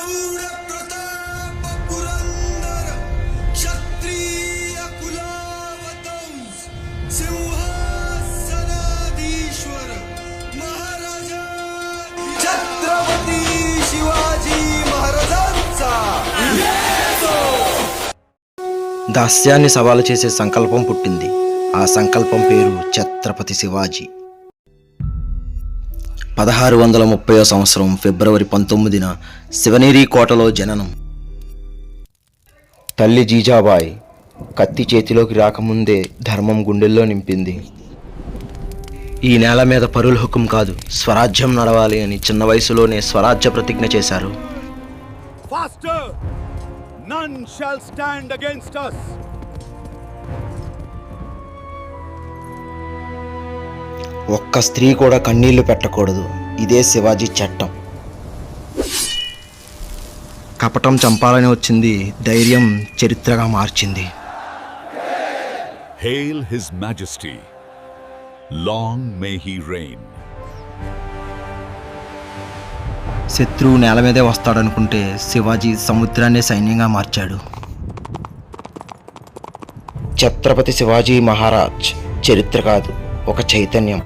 प्रौढ प्रताप पुरंदर क्षत्रिय कुलावतंस सिंहासनाधीश्वर महाराजा छत्रपती शिवाजी महाराजांचा దాస్యాన్ని సవాలు చేసే సంకల్పం పుట్టింది. ఆ సంకల్పం పేరు ఛత్రపతి శివాజీ. 1630 సంవత్సరం ఫిబ్రవరి 19న శివనేరి కోటలో జననం. తల్లి జీజాబాయి కత్తి చేతిలోకి రాకముందే ధర్మం గుండెల్లో నింపింది. ఈ నేల మీద పరుల హుకుం కాదు, స్వరాజ్యం నడవాలి అని చిన్న వయసులోనే స్వరాజ్య ప్రతిజ్ఞ చేశారు. Faster! None shall stand against us. ఒక్క స్త్రీ కూడా కన్నీళ్లు పెట్టకూడదు. ఇదే శివాజీ చట్టం. కపటం చంపాలని వచ్చింది, ధైర్యం చరిత్రగా మార్చింది. Hail His Majesty. Long may he reign. శత్రువు నేల మీదే వస్తాడనుకుంటే శివాజీ సముద్రాన్ని సైన్యంగా మార్చాడు. ఛత్రపతి శివాజీ మహారాజ్ చరిత్ర కాదు, ఒక చైతన్యం.